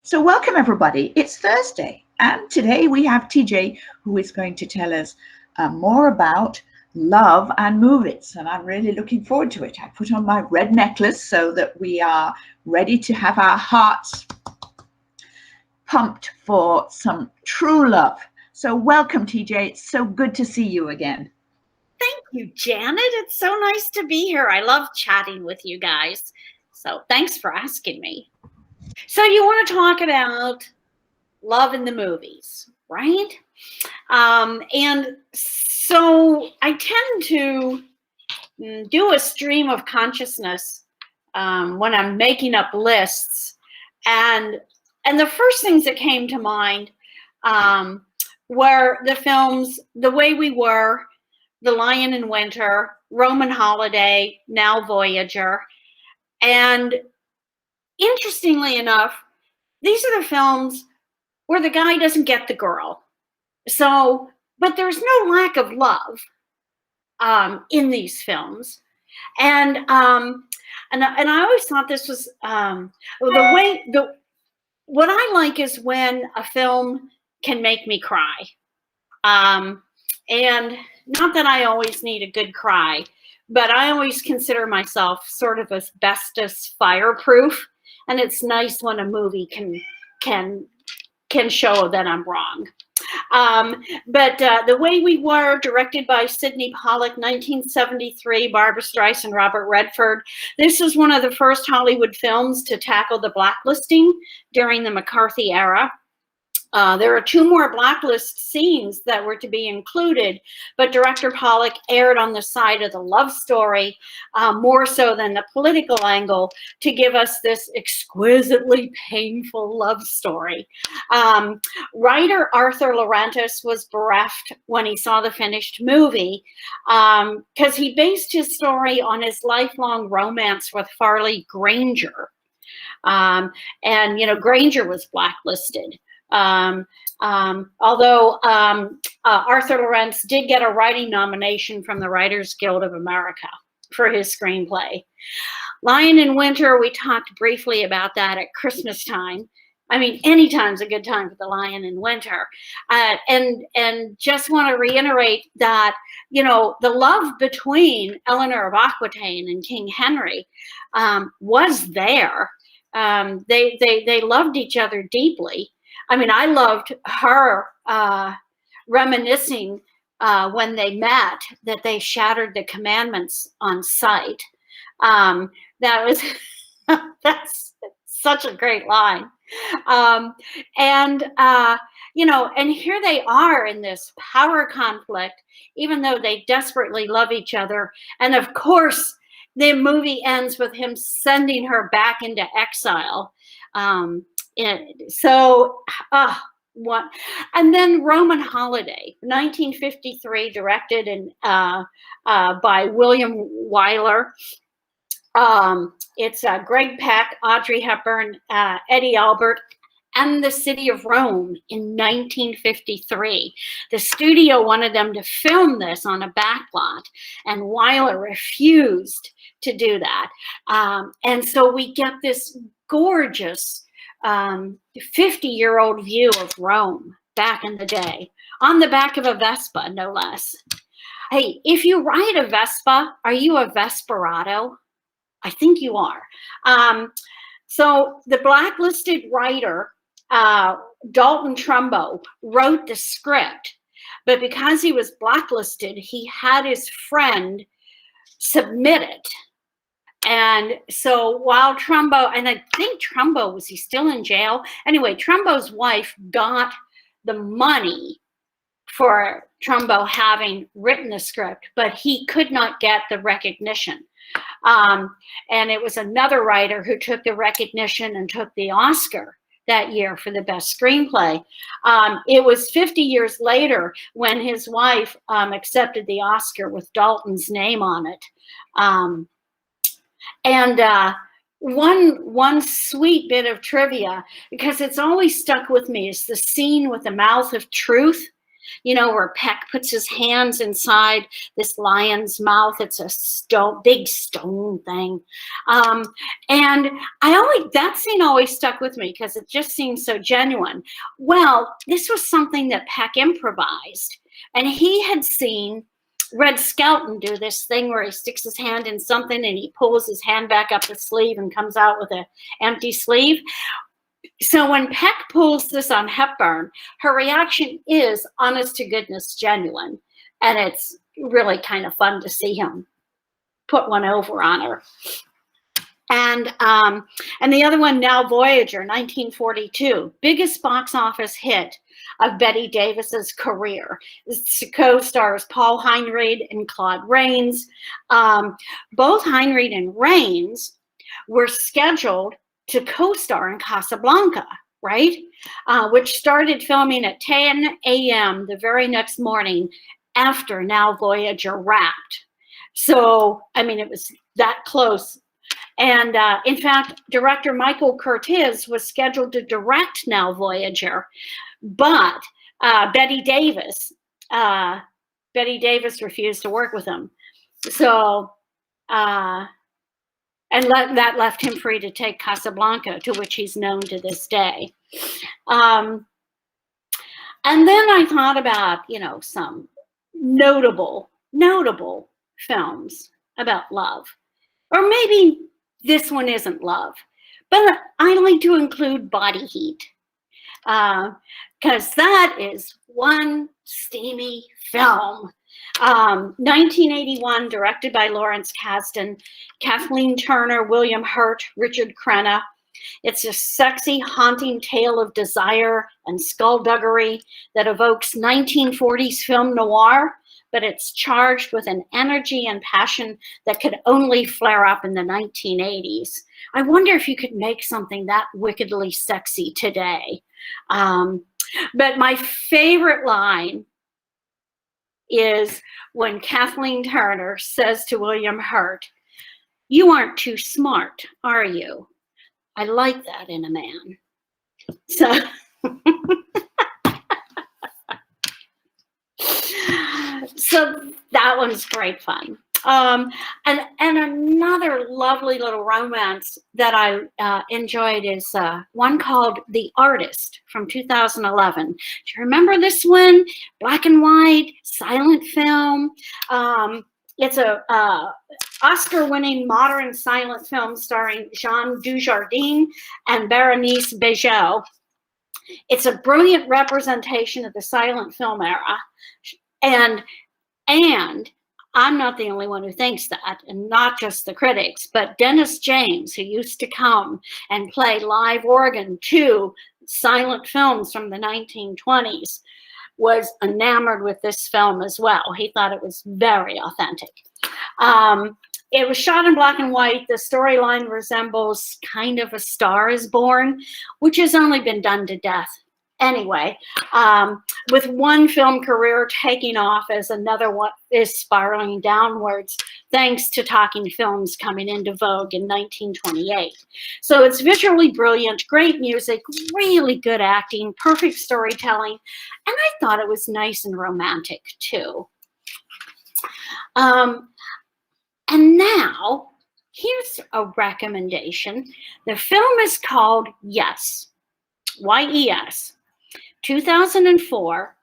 So welcome everybody. It's Thursday and today we have TJ who is going to tell us more about love and movies, and I'm really looking forward to it. I put on my red necklace so that we are ready to have our hearts pumped for some true love. So welcome TJ. It's so good to see you again. Thank you, Janet. It's so nice to be here. I love chatting with you guys. So thanks for asking me. So you want to talk about love in the movies, right? And so I tend to do a stream of consciousness when I'm making up lists. And the first things that came to mind were the films The Way We Were, The Lion in Winter, Roman Holiday, now Voyager. And interestingly enough, these are the films where the guy doesn't get the girl. So, but there's no lack of love in these films. And I always thought this was what I like is when a film can make me cry. And not that I always need a good cry, but I always consider myself sort of asbestos fireproof. And it's nice when a movie can show that I'm wrong. But The Way We Were, directed by Sidney Pollack, 1973, Barbra Streisand, Robert Redford. This was one of the first Hollywood films to tackle the blacklisting during the McCarthy era. There are two more blacklist scenes that were to be included, but director Pollack erred on the side of the love story more so than the political angle to give us this exquisitely painful love story. Writer Arthur Laurentis was bereft when he saw the finished movie because he based his story on his lifelong romance with Farley Granger. And, you know, Granger was blacklisted. Although Arthur Laurents did get a writing nomination from the Writers Guild of America for his screenplay. Lion in Winter, we talked briefly about that at Christmas time. I mean, anytime's a good time for The Lion in Winter. And just want to reiterate that, you know, the love between Eleanor of Aquitaine and King Henry was there. They loved each other deeply. I mean, I loved her reminiscing when they met that they shattered the commandments on sight. That was that's such a great line. You know, and here they are in this power conflict, even though they desperately love each other. And of course, the movie ends with him sending her back into exile. What? And then Roman Holiday, 1953, directed and by William Wyler. It's Greg Peck, Audrey Hepburn, Eddie Albert, and the city of Rome in 1953. The studio wanted them to film this on a backlot, and Wyler refused to do that. And so we get this gorgeous 50-year-old view of Rome back in the day, on the back of a Vespa, no less. Hey, if you ride a Vespa, are you a Vesperado? I think you are. So the blacklisted writer, Dalton Trumbo, wrote the script, but because he was blacklisted, he had his friend submit it. And so while Trumbo, and I think Trumbo, was he still in jail? Anyway, Trumbo's wife got the money for Trumbo having written the script, but he could not get the recognition. And it was another writer who took the recognition and took the Oscar that year for the best screenplay. It was 50 years later when his wife accepted the Oscar with Dalton's name on it. One sweet bit of trivia, because it's always stuck with me, is the scene with the mouth of truth. you know, where Peck puts his hands inside this lion's mouth. It's a big stone thing. And that scene always stuck with me because it just seems so genuine. Well, this was something that Peck improvised, and he had seen Red Skelton do this thing where he sticks his hand in something and he pulls his hand back up the sleeve and comes out with an empty sleeve. So when Peck pulls this on Hepburn, her reaction is, honest to goodness, genuine. And it's really kind of fun to see him put one over on her. And the other one, Now Voyager, 1942, biggest box office hit of Bette Davis's career. It co-stars Paul Heinried and Claude Rains. Both Heinried and Rains were scheduled to co-star in Casablanca, right? Which started filming at 10 a.m. the very next morning after Now Voyager wrapped. So, I mean, it was that close. And in fact, director Michael Curtiz was scheduled to direct Now Voyager, but Bette Davis refused to work with him. So, that left him free to take Casablanca, to which he's known to this day. And then I thought about, you know, some notable films about love, or maybe this one isn't love, but I like to include Body Heat, because that is one steamy film. 1981, directed by Lawrence Kasdan, Kathleen Turner, William Hurt, Richard Crenna. It's a sexy, haunting tale of desire and skullduggery that evokes 1940s film noir, but it's charged with an energy and passion that could only flare up in the 1980s. I wonder if you could make something that wickedly sexy today. But my favorite line is when Kathleen Turner says to William Hurt, "You aren't too smart, are you?" I like that in a man. So, so that one's great fun. And another lovely little romance that I enjoyed is one called The Artist from 2011. Do you remember this one? Black and white, silent film. It's a Oscar-winning modern silent film starring Jean Dujardin and Berenice Bejo. It's a brilliant representation of the silent film era. And I'm not the only one who thinks that, and not just the critics, but Dennis James, who used to come and play live organ to silent films from the 1920s, was enamored with this film as well. He thought it was very authentic. It was shot in black and white. The storyline resembles kind of A Star is Born, which has only been done to death anyway, with one film career taking off as another one is spiraling downwards, thanks to talking films coming into vogue in 1928. So it's visually brilliant, great music, really good acting, perfect storytelling, and I thought it was nice and romantic too. And now, here's a recommendation. The film is called Yes, Y-E-S, 2004.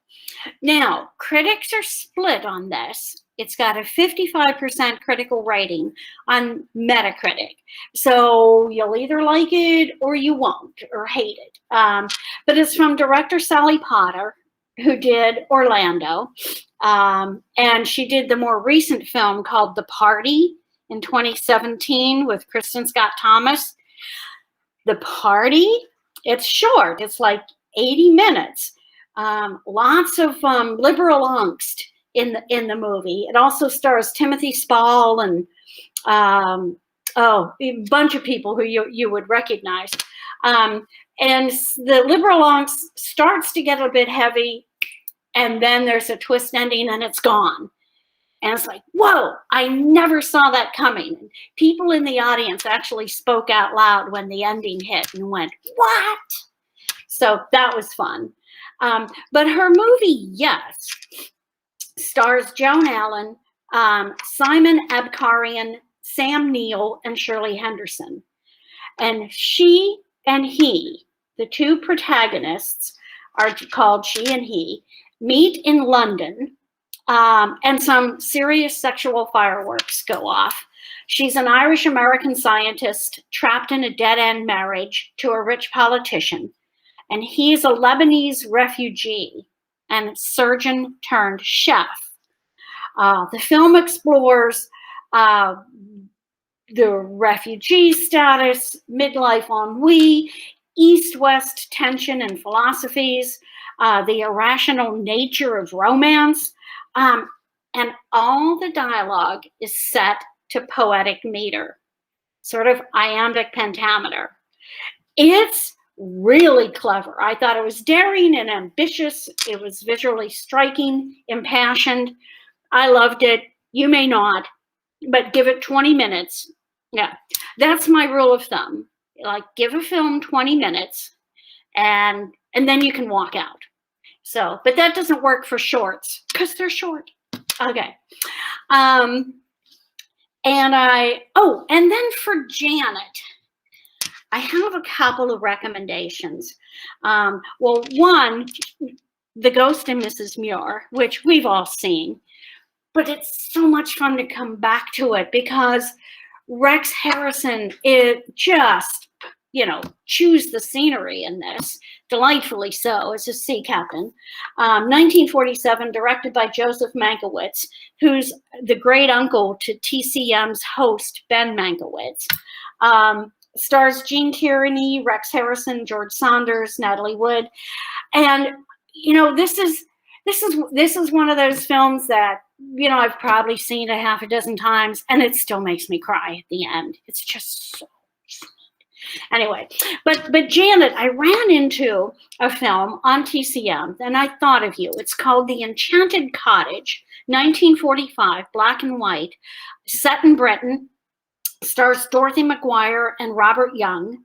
Now, critics are split on this. It's got a 55% critical rating on Metacritic. So you'll either like it or you won't, or hate it. But it's from director Sally Potter, who did Orlando. And she did the more recent film called The Party in 2017 with Kristen Scott Thomas. The Party, it's short. It's like 80 minutes. Lots of liberal angst in the movie. It also stars Timothy Spall and a bunch of people who you would recognize. And the liberal angst starts to get a bit heavy, and then there's a twist ending and it's gone. And it's like, whoa, I never saw that coming. People in the audience actually spoke out loud when the ending hit and went, what? So So that was fun. But her movie, Yes, stars Joan Allen, Simon Abkarian, Sam Neill, and Shirley Henderson. And she and he, the two protagonists, are called she and he, meet in London, and some serious sexual fireworks go off. She's an Irish-American scientist trapped in a dead-end marriage to a rich politician, and he's a Lebanese refugee and surgeon turned chef. The film explores the refugee status, midlife ennui, East-West tension and philosophies, the irrational nature of romance, and all the dialogue is set to poetic meter, sort of iambic pentameter. It's really clever. I thought it was daring and ambitious. It was visually striking, impassioned. I loved it. You may not, but give it 20 minutes. Yeah, that's my rule of thumb. Like, give a film 20 minutes and then you can walk out. So, but that doesn't work for shorts because they're short. Okay. And then for Janet, I have a couple of recommendations. Well, one, The Ghost and Mrs. Muir, which we've all seen, but it's so much fun to come back to it because Rex Harrison is just, chews the scenery in this, delightfully so, as a sea captain. 1947, directed by Joseph Mankiewicz, who's the great uncle to TCM's host, Ben Mankiewicz. Stars Gene Tierney, Rex Harrison, George Saunders, Natalie Wood. And, this is one of those films that, I've probably seen a half a dozen times and it still makes me cry at the end. It's just so sweet. Anyway, but Janet, I ran into a film on TCM and I thought of you. It's called The Enchanted Cottage, 1945, black and white, set in Britain, stars Dorothy McGuire and Robert Young.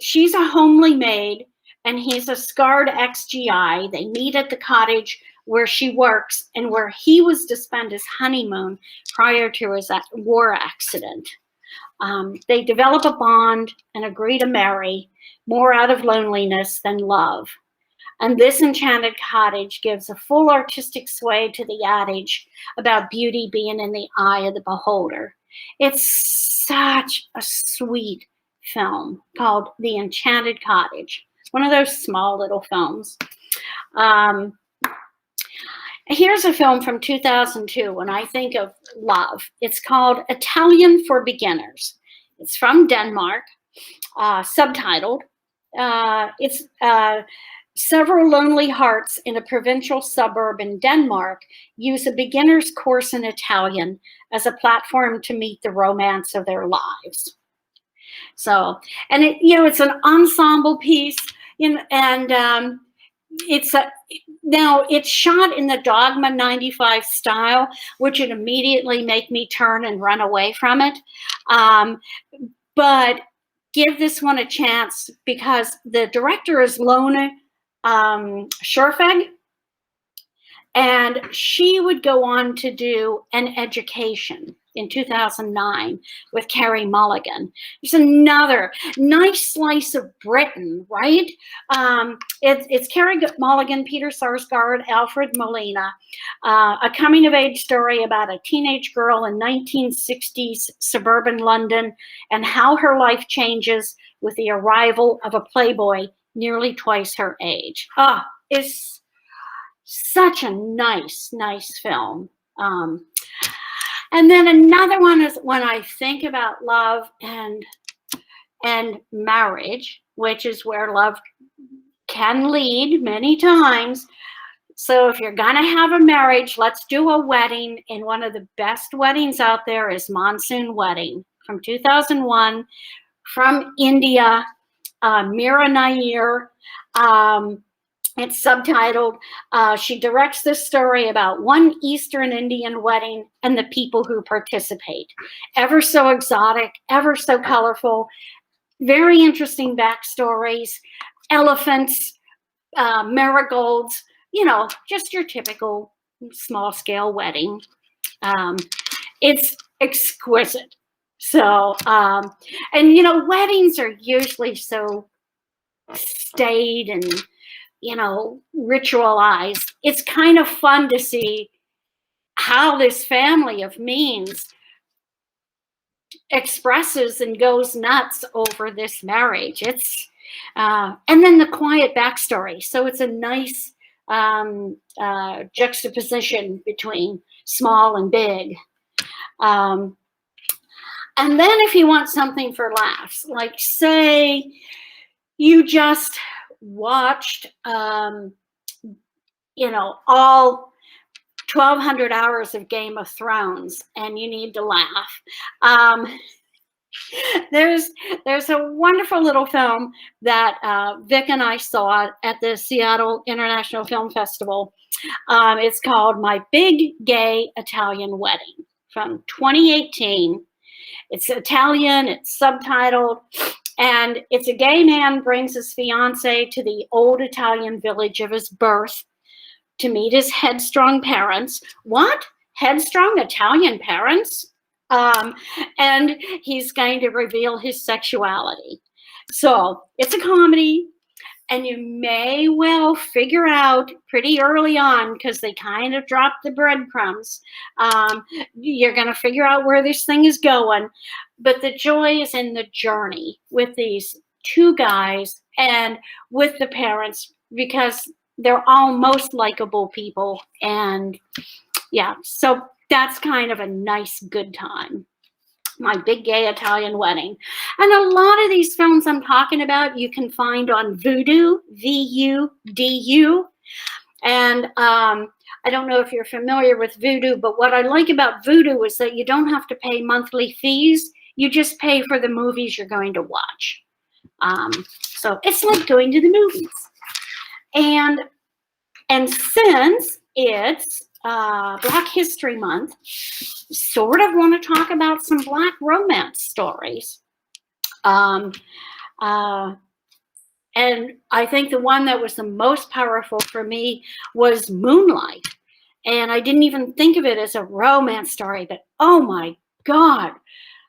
She's a homely maid and he's a scarred ex-GI. They meet at the cottage where she works and where he was to spend his honeymoon prior to his war accident. They develop a bond and agree to marry, more out of loneliness than love. And this enchanted cottage gives a full artistic sway to the adage about beauty being in the eye of the beholder. It's such a sweet film called The Enchanted Cottage. It's one of those small little films. Here's a film from 2002 when I think of love. It's called Italian for Beginners. It's from Denmark, subtitled. It's several lonely hearts in a provincial suburb in Denmark use a beginner's course in Italian as a platform to meet the romance of their lives. So, and it's an ensemble piece, now it's shot in the Dogma 95 style, which would immediately make me turn and run away from it. But give this one a chance because the director is Lone Schorfeg, and she would go on to do An Education in 2009 with Carey Mulligan. There's another nice slice of Britain, right? It's Carey Mulligan, Peter Sarsgaard, Alfred Molina, a coming-of-age story about a teenage girl in 1960s suburban London and how her life changes with the arrival of a playboy nearly twice her age. It's such a nice film. And then another one is when I think about love and marriage, which is where love can lead many times. So if you're gonna have a marriage, let's do a wedding. And one of the best weddings out there is Monsoon Wedding from 2001 from India, Meera Nair. It's subtitled. She directs this story about one Eastern Indian wedding and the people who participate. Ever so exotic, ever so colorful, very interesting backstories. elephants, marigolds, you know, just your typical small scale wedding. It's exquisite. So, and you know, weddings are usually so staid and, you know, ritualized. It's kind of fun to see how this family of means expresses and goes nuts over this marriage. It's and then the quiet backstory. So it's a nice juxtaposition between small and big. And then if you want something for laughs, like say you just watched, you know, all 1,200 hours of Game of Thrones and you need to laugh. There's a wonderful little film that Vic and I saw at the Seattle International Film Festival. It's called My Big Gay Italian Wedding from 2018. It's Italian, it's subtitled, and it's a gay man brings his fiance to the old Italian village of his birth to meet his headstrong parents. What? Headstrong Italian parents? And he's going to reveal his sexuality. So it's a comedy, and you may well figure out pretty early on, because they kind of drop the breadcrumbs, you're going to figure out where this thing is going. But the joy is in the journey with these two guys and with the parents, because they're all most likable people. And yeah, so that's kind of a nice, good time. My Big Gay Italian Wedding. And a lot of these films I'm talking about, you can find on Vudu, V-U-D-U. And I don't know if you're familiar with Vudu, but what I like about Vudu is that you don't have to pay monthly fees. You just pay for the movies you're going to watch. So it's like going to the movies. And since it's Black History Month, sort of want to talk about some Black romance stories. And I think the one that was the most powerful for me was Moonlight. And I didn't even think of it as a romance story, but oh my God,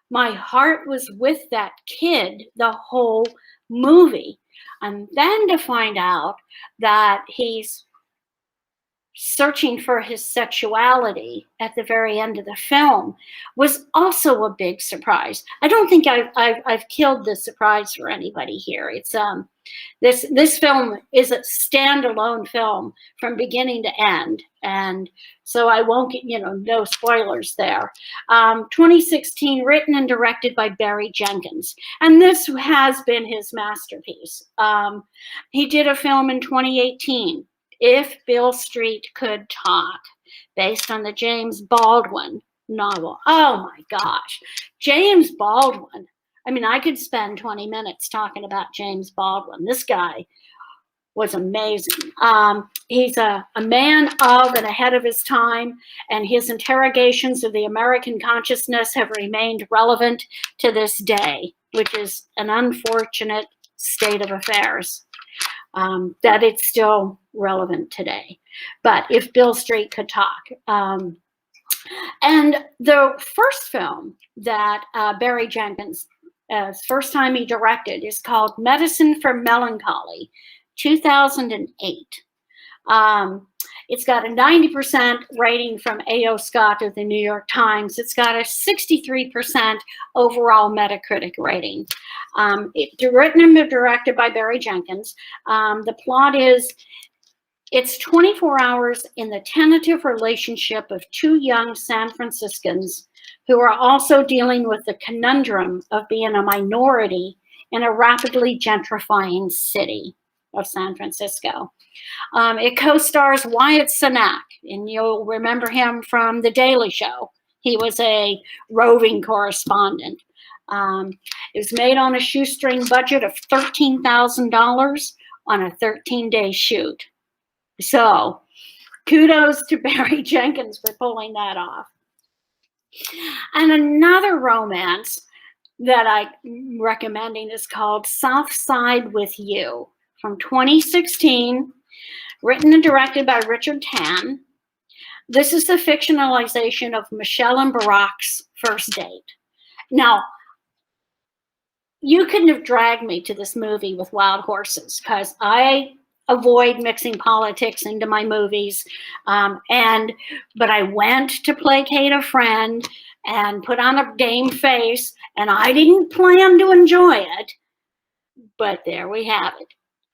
my heart was with that kid the whole movie. And then to find out that he's searching for his sexuality at the very end of the film was also a big surprise. I don't think I've killed the surprise for anybody here. It's this film is a standalone film from beginning to end, and so I won't get, you know, no spoilers there. 2016, written and directed by Barry Jenkins, and this has been his masterpiece. He did a film in 2018, If Beale Street Could Talk, based on the James Baldwin novel. Oh my gosh, James Baldwin. I mean, I could spend 20 minutes talking about James Baldwin. This guy was amazing. He's a man of and ahead of his time, and his interrogations of the American consciousness have remained relevant to this day, which is an unfortunate state of affairs. That it's still relevant today. But If Beale Street Could Talk. And the first film that Barry Jenkins, first time he directed, is called Medicine for Melancholy, 2008. It's got a 90% rating from A.O. Scott of the New York Times. It's got a 63% overall Metacritic rating. It's written and directed by Barry Jenkins. The plot is, it's 24 hours in the tentative relationship of two young San Franciscans who are also dealing with the conundrum of being a minority in a rapidly gentrifying city of San Francisco. It co-stars Wyatt Cenac, and you'll remember him from The Daily Show. He was a roving correspondent. It was made on a shoestring budget of $13,000 on a 13-day shoot. So kudos to Barry Jenkins for pulling that off. And another romance that I'm recommending is called South Side with You from 2016, written and directed by Richard Tan. This is the fictionalization of Michelle and Barack's first date. Now, you couldn't have dragged me to this movie with wild horses, because I avoid mixing politics into my movies. But I went to placate a friend and put on a game face, and I didn't plan to enjoy it. But there we have it.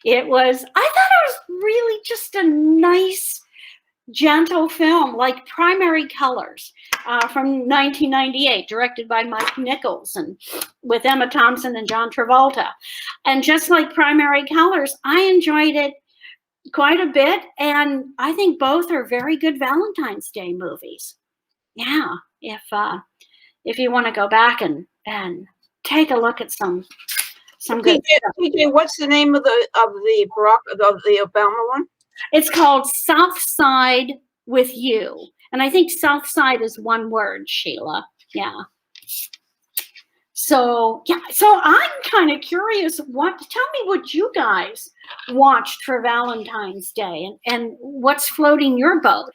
I thought it was really just a nice, gentle film, like Primary Colors from 1998, directed by Mike Nichols and with Emma Thompson and John Travolta. And just like Primary Colors, I enjoyed it quite a bit, and I think both are very good Valentine's Day movies. Yeah, if you want to go back and take a look at some good stuff. TJ, what's the name of the Obama one? It's called South Side with You. And I think South Side is one word, Sheila. Yeah. So I'm kind of curious. Tell me what you guys watched for Valentine's Day and what's floating your boat.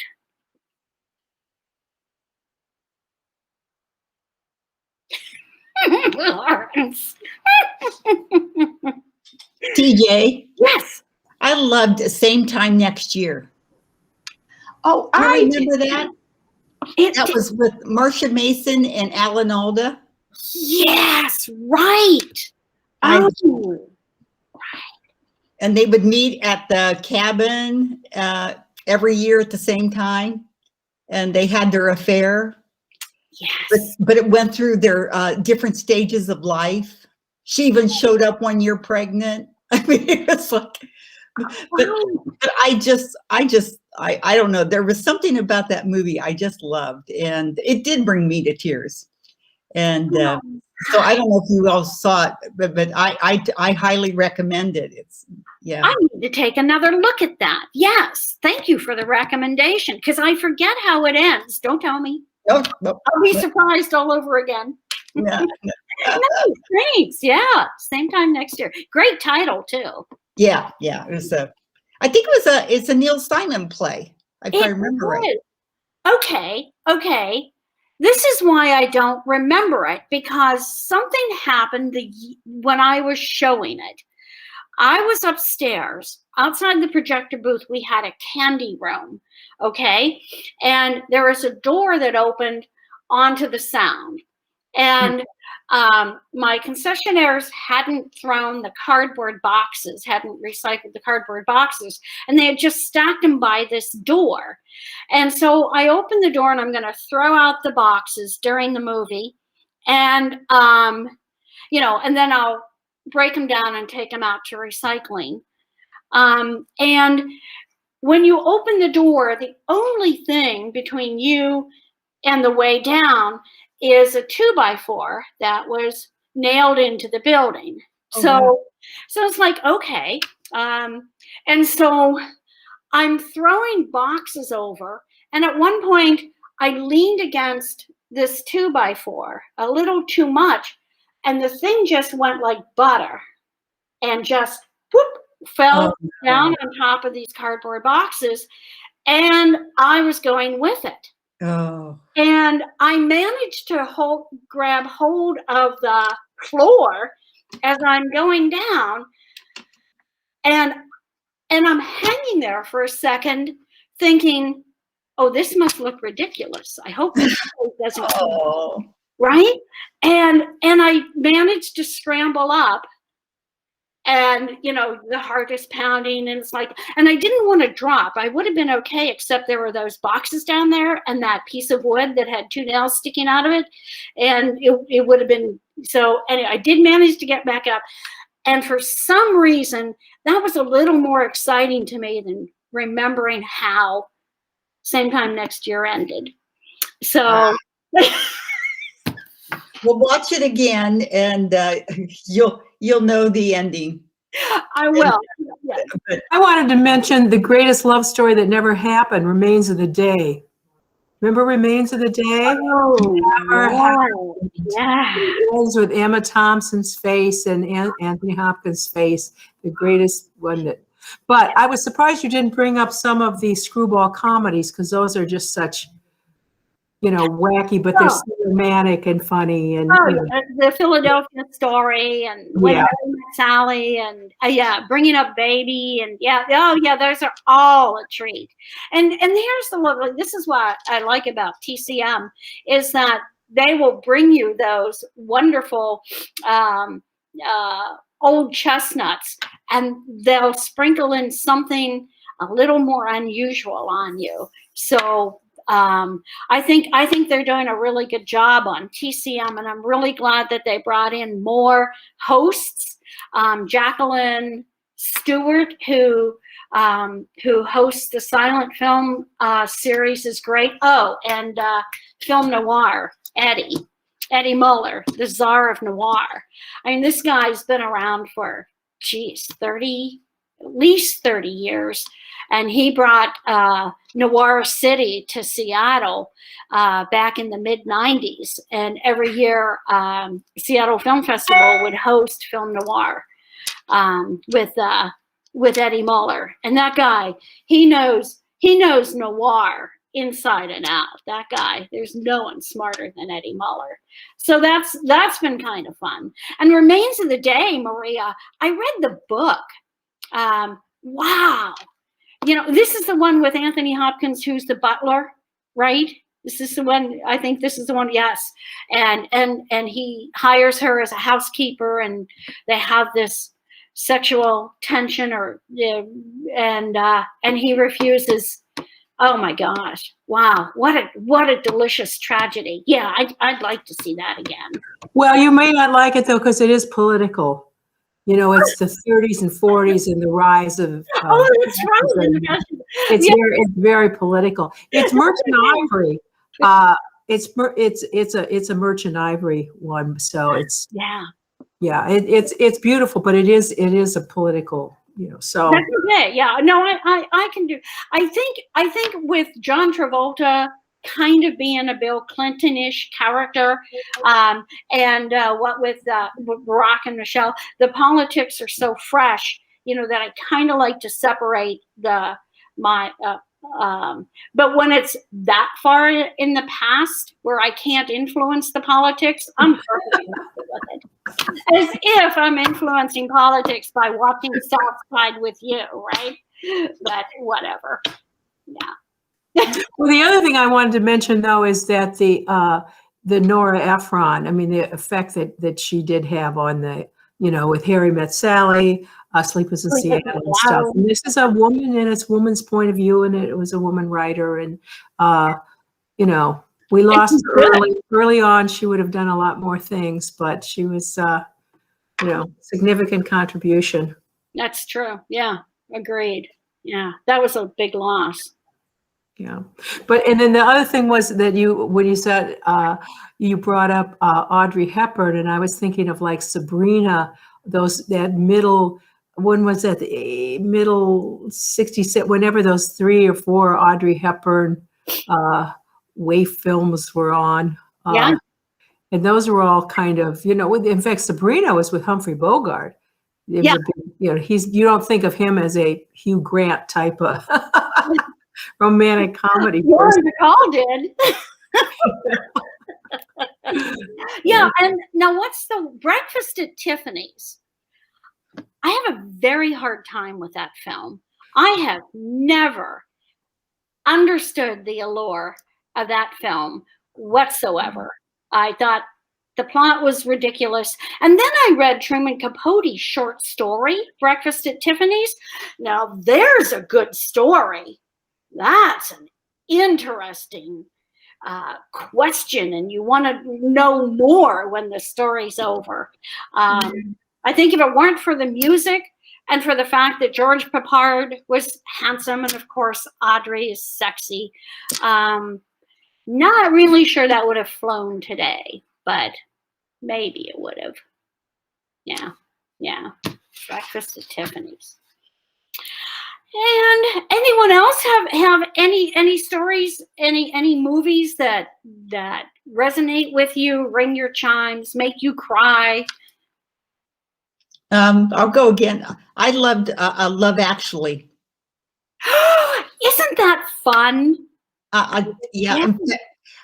TJ? Yes. I loved Same Time Next Year. Oh, I remember that. That was with Marsha Mason and Alan Alda. Yes, right. And they would meet at the cabin every year at the same time, and they had their affair. Yes. But it went through their different stages of life. She even showed up one year pregnant. I mean, it was like, but I don't know. There was something about that movie I just loved, and it did bring me to tears. And so I don't know if you all saw it, but I highly recommend it. I need to take another look at that. Yes, thank you for the recommendation, because I forget how it ends. Don't tell me. No, I'll be surprised all over again. No. No, thanks. Yeah, Same Time Next Year. Great title too. Yeah. It was I think it's a Neil Steinman play, if I remember right. Okay. This is why I don't remember it, because something happened when I was showing it. I was upstairs. Outside the projector booth, we had a candy room, okay? And there was a door that opened onto the sound. And my concessionaires hadn't thrown the cardboard boxes, hadn't recycled the cardboard boxes, and they had just stacked them by this door. And so I opened the door, and I'm going to throw out the boxes during the movie, and and then I'll break them down and take them out to recycling. And when you open the door, the only thing between you and the way down is a 2x4 that was nailed into the building. So it's like, okay. And so I'm throwing boxes over. And at one point I leaned against this 2x4 a little too much. And the thing just went like butter and just whoop, fell down on top of these cardboard boxes. And I was going with it. Oh. And I managed to grab hold of the floor as I'm going down. And I'm hanging there for a second thinking, oh, this must look ridiculous. I hope this doesn't right? And I managed to scramble up. And, the heart is pounding, and it's like, and I didn't want to drop. I would have been okay, except there were those boxes down there and that piece of wood that had 2 nails sticking out of it. And it would have been, so anyway, I did manage to get back up. And for some reason, that was a little more exciting to me than remembering how Same Time Next Year ended. So. We'll watch it again, and you'll know the ending. I will. I wanted to mention the greatest love story that never happened, Remains of the Day. Remember Remains of the Day? Oh, yeah. It ends with Emma Thompson's face and Anthony Hopkins' face, the greatest one that. But I was surprised you didn't bring up some of the screwball comedies, because those are just such, wacky, but they're Oh. so romantic and funny. And The Philadelphia Story and When Yeah. Harry Met Sally and Bringing Up Baby and those are all a treat. And here's the lovely. This is what I like about TCM is that they will bring you those wonderful old chestnuts, and they'll sprinkle in something a little more unusual on you. So I think they're doing a really good job on TCM, and I'm really glad that they brought in more hosts. Jacqueline Stewart, who hosts the silent film series, is great. Oh, and film noir, Eddie Muller, the czar of noir. I mean, this guy's been around for, at least 30 years. And he brought Noir City to Seattle back in the mid-90s. And every year, Seattle Film Festival would host Film Noir with Eddie Muller. And that guy, he knows noir inside and out. That guy, there's no one smarter than Eddie Muller. So that's been kind of fun. And Remains of the Day, Maria, I read the book. Wow. This is the one with Anthony Hopkins, who's the butler, right? This is the one, I think this is the one, yes. And he hires her as a housekeeper, and they have this sexual tension, and he refuses. Oh my gosh. Wow. What a delicious tragedy. Yeah, I'd like to see that again. Well, you may not like it though, because it is political. It's the 30s and 40s and the rise of. That's right. It's very political. It's Merchant Ivory. It's a Merchant Ivory one. So it's it's beautiful, but it is a political. So that's okay. Yeah. No, I can do. I think with John Travolta kind of being a Bill Clinton-ish character, and what with Barack and Michelle, the politics are so fresh, that I kind of like to separate but when it's that far in the past where I can't influence the politics, I'm perfectly happy with it. As if I'm influencing politics by watching Southside with you, right? But whatever. Yeah. Well, the other thing I wanted to mention though is that the Nora Ephron, I mean, the effect that she did have on the, with Harry Met Sally, Sleepless in Seattle and stuff. And this is a woman, and it's woman's point of view, and it was a woman writer, and we lost her early on. She would have done a lot more things, but she was significant contribution. That's true. Yeah, agreed. Yeah, that was a big loss. Yeah, and then the other thing was that when you said you brought up Audrey Hepburn, and I was thinking of like Sabrina, that middle. When was that? The middle 60s, whenever those 3 or 4 Audrey Hepburn waif films were on. Yeah. And those were all kind of, in fact, Sabrina was with Humphrey Bogart. Yeah. You don't think of him as a Hugh Grant type of romantic comedy person. Nicole did. Yeah, and now what's the Breakfast at Tiffany's? I have a very hard time with that film. I have never understood the allure of that film whatsoever. I thought the plot was ridiculous. And then I read Truman Capote's short story, Breakfast at Tiffany's. Now, there's a good story. That's an interesting question, and you want to know more when the story's over. I think if it weren't for the music and for the fact that George Peppard was handsome, and of course Audrey is sexy, not really sure that would have flown today, but maybe it would have. Yeah. Breakfast at Tiffany's. And anyone else have any stories, any movies that resonate with you, ring your chimes, make you cry? I'll go again. I loved Love Actually. Isn't that fun? Yeah.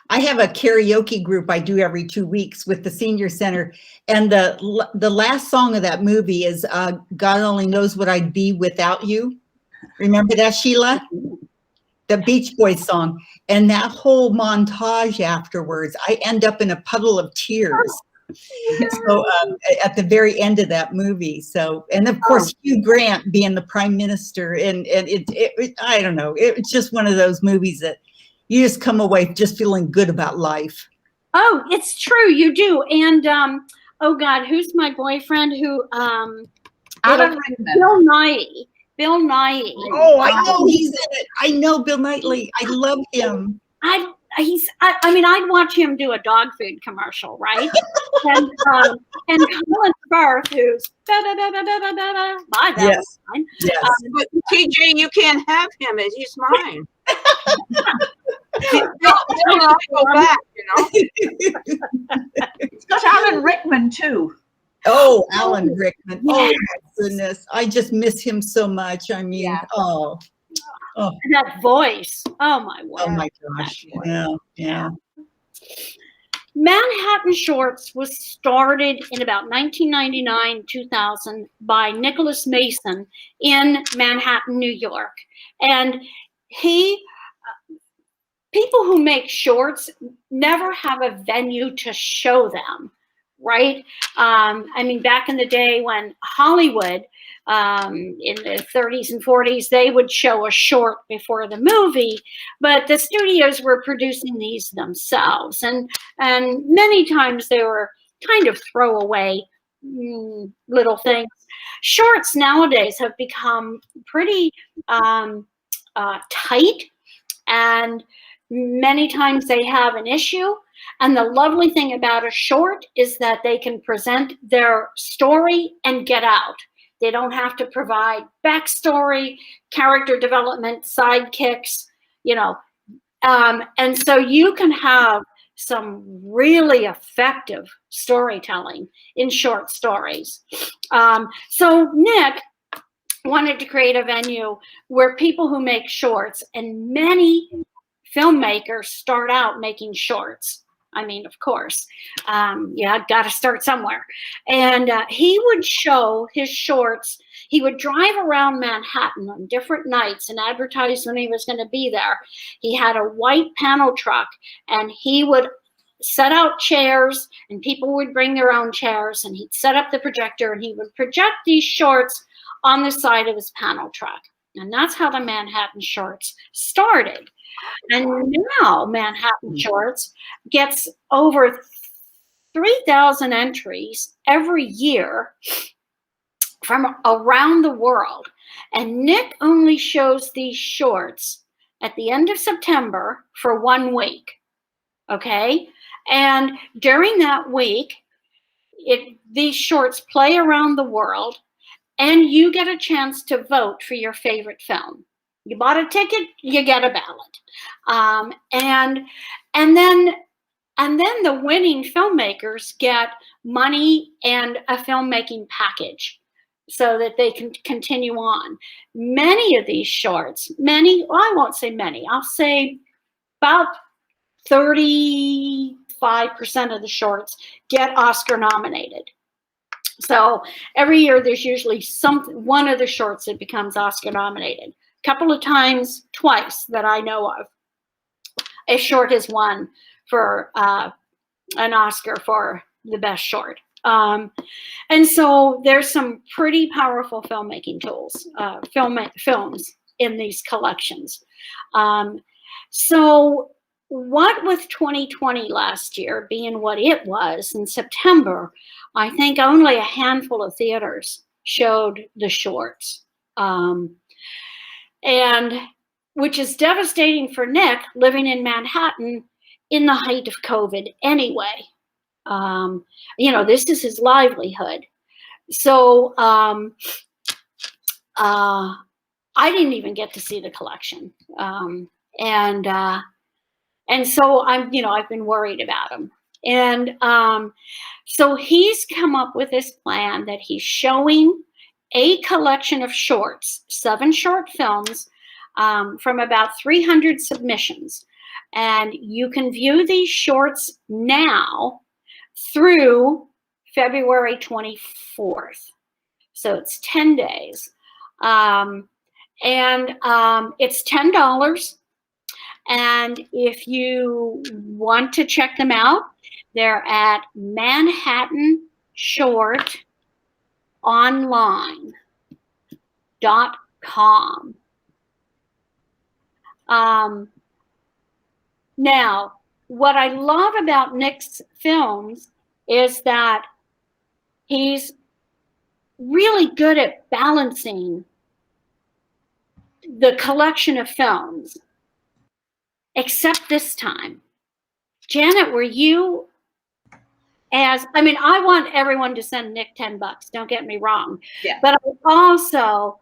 I have a karaoke group I do every 2 weeks with the senior center, and the last song of that movie is God Only Knows What I'd Be Without You. Remember that, Sheila? The Beach Boys song. And that whole montage afterwards, I end up in a puddle of tears. So at the very end of that movie. So, and of course, Hugh Grant being the prime minister, and it I don't know, it's just one of those movies that you just come away just feeling good about life. Oh, it's true, you do. And oh God, who's my boyfriend? Who Alan Rickman. Bill Nye. Bill Nye. Oh, I know he's in it. I know Bill Knightley. I love him. I mean, I'd watch him do a dog food commercial, right? and Colin Firth, who's my Yes. Valentine. Yes. But TJ, you can't have him. He's mine. I'll go back, you know. It's got Alan Rickman too. Oh, Alan Rickman. Yes. Oh my goodness. I just miss him so much. I mean, Yeah. oh. That voice. Oh my word. Oh my gosh. Yeah. Manhattan Shorts was started in about 1999, 2000 by Nicholas Mason in Manhattan, New York. And people who make shorts never have a venue to show them, right? I mean, back in the day when Hollywood, in the 30s and 40s, they would show a short before the movie, but the studios were producing these themselves. And many times they were kind of throwaway little things. Shorts nowadays have become pretty tight, and many times they have an issue. And the lovely thing about a short is that they can present their story and get out. They don't have to provide backstory, character development, sidekicks, you know. And so you can have some really effective storytelling in short stories. So Nick wanted to create a venue where people who make shorts, and many filmmakers start out making shorts. I mean, of course, got to start somewhere. And he would show his shorts. He would drive around Manhattan on different nights and advertise when he was going to be there. He had a white panel truck, and he would set out chairs, and people would bring their own chairs, and he'd set up the projector, and he would project these shorts on the side of his panel truck. And that's how the Manhattan Shorts started. And now Manhattan Shorts gets over 3,000 entries every year from around the world. And Nick only shows these shorts at the end of September for 1 week. Okay? And during that week, these shorts play around the world, and you get a chance to vote for your favorite film. You bought a ticket, you get a ballot. And then the winning filmmakers get money and a filmmaking package so that they can continue on. Many of these shorts, well, I won't say many, I'll say about 35% of the shorts get Oscar nominated. So every year there's usually one of the shorts that becomes Oscar nominated. A couple of times, twice that I know of, a short has won for an Oscar for the best short. And so there's some pretty powerful filmmaking tools, films in these collections. So what with 2020 last year being what it was in September, I think only a handful of theaters showed the shorts. And which is devastating for Nick living in Manhattan in the height of COVID anyway. This is his livelihood. So I didn't even get to see the collection. And so I'm, I've been worried about him. And so he's come up with this plan that he's showing a collection of shorts, 7 short films from about 300 submissions. And you can view these shorts now through February 24th. So it's 10 days. And it's $10. And if you want to check them out, they're at manhattanshortonline.com. Now, what I love about Nick's films is that he's really good at balancing the collection of films, except this time. Janet, were you I want everyone to send Nick $10, don't get me wrong. Yeah. But I also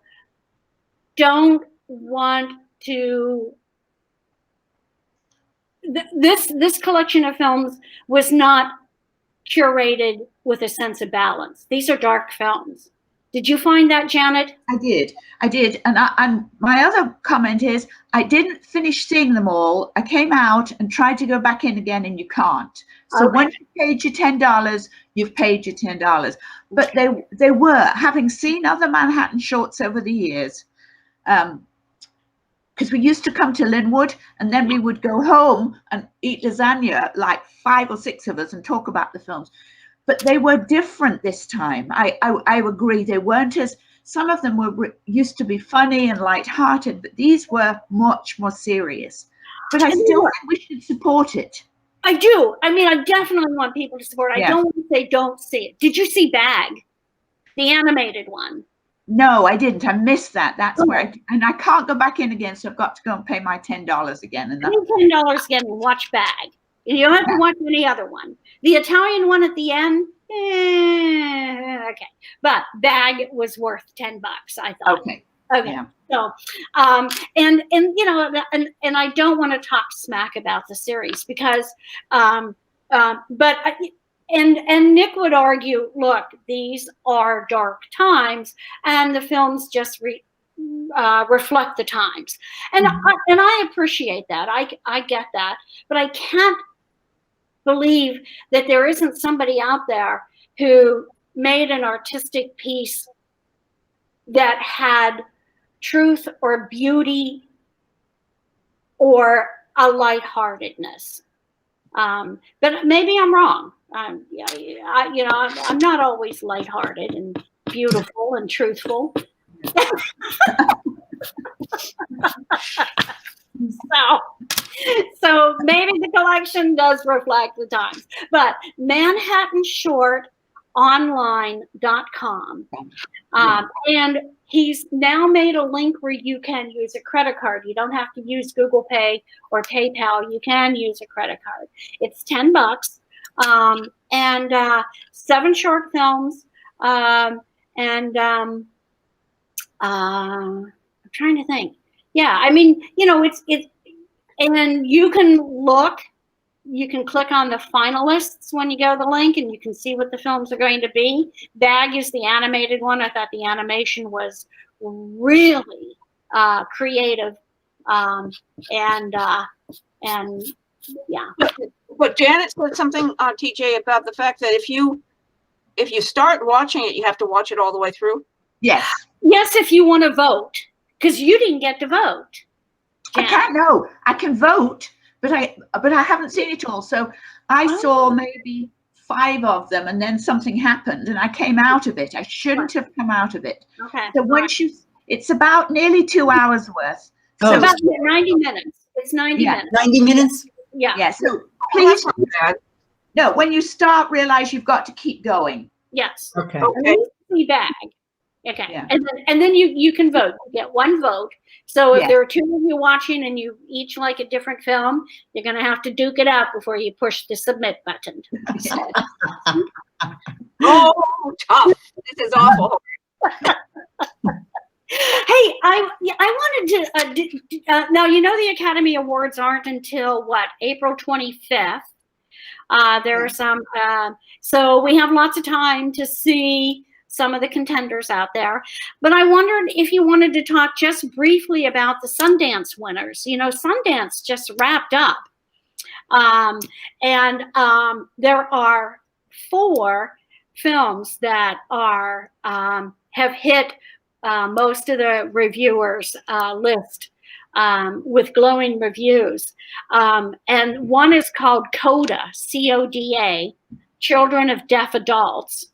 don't want to, this collection of films was not curated with a sense of balance. These are dark films. Did you find that, Janet? I did. And my other comment is, I didn't finish seeing them all. I came out and tried to go back in again, and you can't. So Okay. once you paid your $10, you've paid your $10. But they were, having seen other Manhattan shorts over the years, because we used to come to Linwood and then we would go home and eat lasagna, like 5 or 6 of us, and talk about the films. But they were different this time. I agree. They weren't as, some of them used to be funny and lighthearted, but these were much more serious. But I still think we should support it. I do. I definitely want people to support. I don't want to say don't see it. Did you see Bag, the animated one? No, I didn't. I missed that. That's where I can't go back in again, so I've got to go and pay my $10 again. And pay $10 again and watch Bag. You don't have to watch any other one. The Italian one at the end, okay. But Bag was worth $10, I thought. Okay. Yeah. So, and I don't want to talk smack about the series because, but Nick would argue, look, these are dark times, and the films just reflect the times, and I appreciate that. I get that, but I can't believe that there isn't somebody out there who made an artistic piece that had truth or beauty or a lightheartedness. But maybe I'm wrong. I'm not always lighthearted and beautiful and truthful. So maybe the collection does reflect the times. But manhattanshortonline.com. And he's now made a link where you can use a credit card. You don't have to use Google Pay or PayPal. You can use a credit card. It's $10. And 7 short films. I'm trying to think. Yeah, it's and you can look. You can click on the finalists when you go to the link, and you can see what the films are going to be. Bag is the animated one. I thought the animation was really creative, and yeah. But Janet said something, TJ, about the fact that if you start watching it, you have to watch it all the way through. Yes. Yes, if you want to vote, because you didn't get to vote. Janet. I can't know. I can vote. But I haven't seen it all. So I saw maybe 5 of them, and then something happened, and I came out of it. I shouldn't have come out of it. Okay. So once it's about nearly 2 hours worth. So about 90 minutes. It's 90 minutes. 90 minutes? Yeah. Yeah. So please, no, when you start, realize you've got to keep going. Yes. Okay. See Bag. Okay. Yeah. And then you can vote. You get 1 vote. So if Yes. there are 2 of you watching and you each like a different film, you're going to have to duke it out before you push the submit button. Oh, tough. This is awful. Hey, I wanted to, now, you know, the Academy Awards aren't until what, April 25th. There are some, so we have lots of time to see some of the contenders out there. But I wondered if you wanted to talk just briefly about the Sundance winners. You know, Sundance just wrapped up. There are 4 films that are have hit most of the reviewers' list with glowing reviews. And one is called CODA, C-O-D-A, Children of Deaf Adults.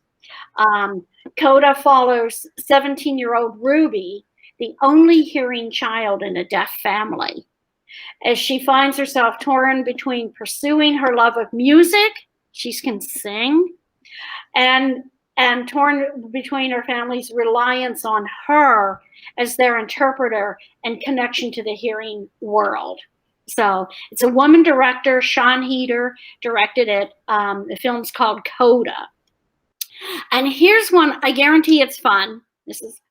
CODA follows 17-year-old Ruby, the only hearing child in a deaf family, as she finds herself torn between pursuing her love of music, she can sing, and torn between her family's reliance on her as their interpreter and connection to the hearing world. So it's a woman director, Sean Heder, directed it. The film's called CODA. And here's one, I guarantee it's fun. This is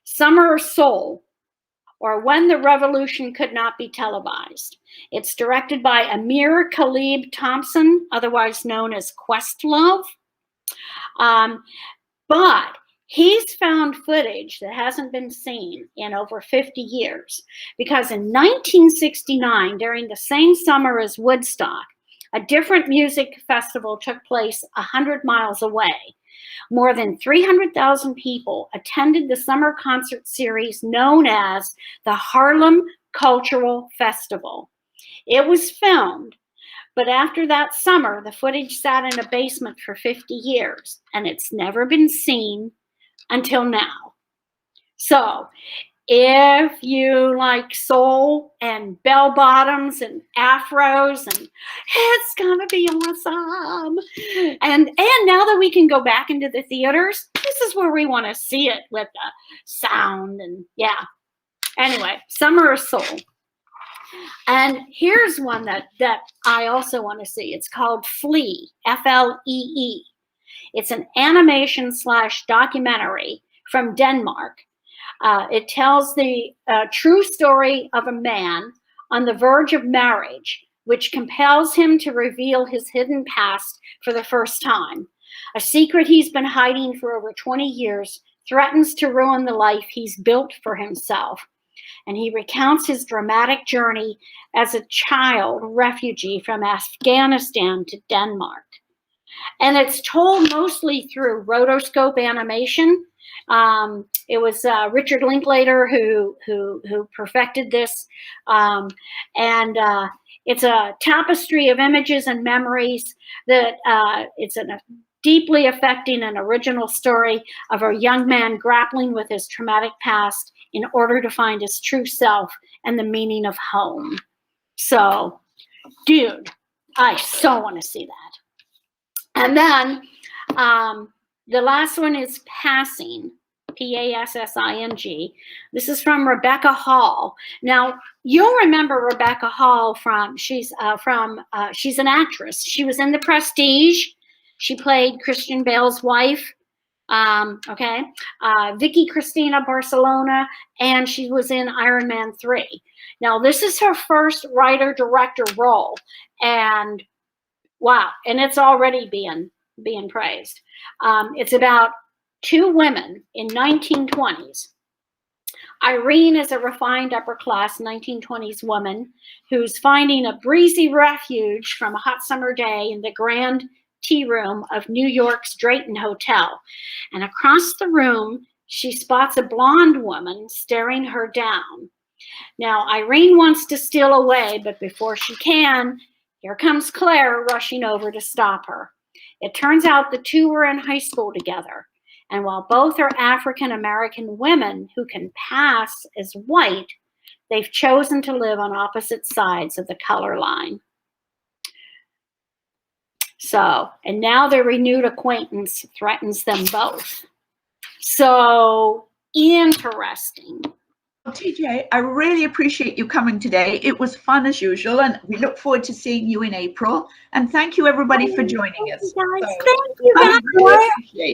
Summer Soul, or When the Revolution Could Not Be Televised. It's directed by Amir Khalib Thompson, otherwise known as Questlove. But he's found footage that hasn't been seen in over 50 years, because in 1969, during the same summer as Woodstock, a different music festival took place 100 miles away. More than 300,000 people attended the summer concert series known as the Harlem Cultural Festival. It was filmed, but after that summer, the footage sat in a basement for 50 years, and it's never been seen until now. So if you like soul and bell bottoms and afros, and it's gonna be awesome. And now that we can go back into the theaters, this is where we want to see it with the sound, and yeah. Anyway, Summer of Soul. And here's one that I also want to see. It's called Flee, F-L-E-E. It's an animation / documentary from Denmark. It tells the true story of a man on the verge of marriage, which compels him to reveal his hidden past for the first time. A secret he's been hiding for over 20 years threatens to ruin the life he's built for himself. And he recounts his dramatic journey as a child refugee from Afghanistan to Denmark. And it's told mostly through rotoscope animation. It was Richard Linklater who perfected this. It's a tapestry of images and memories that it's a deeply affecting and original story of a young man grappling with his traumatic past in order to find his true self and the meaning of home. So, dude, I so want to see that. And then the last one is Passing, P-A-S-S-I-N-G. This is from Rebecca Hall. Now, you'll remember Rebecca Hall she's an actress. She was in The Prestige. She played Christian Bale's wife. Vicky Cristina Barcelona, and she was in Iron Man 3. Now, this is her first writer-director role, and wow, and it's already being praised. It's about 2 women in 1920s. Irene is a refined upper-class 1920s woman who's finding a breezy refuge from a hot summer day in the grand tea room of New York's Drayton Hotel. And across the room, she spots a blonde woman staring her down. Now, Irene wants to steal away, but before she can, here comes Claire rushing over to stop her. It turns out the 2 were in high school together. And while both are African-American women who can pass as white, they've chosen to live on opposite sides of the color line. So, and now their renewed acquaintance threatens them both. So interesting. Well, TJ, I really appreciate you coming today. It was fun as usual, and we look forward to seeing you in April. And thank you, everybody, for joining us. Guys, thank you. I really appreciate it.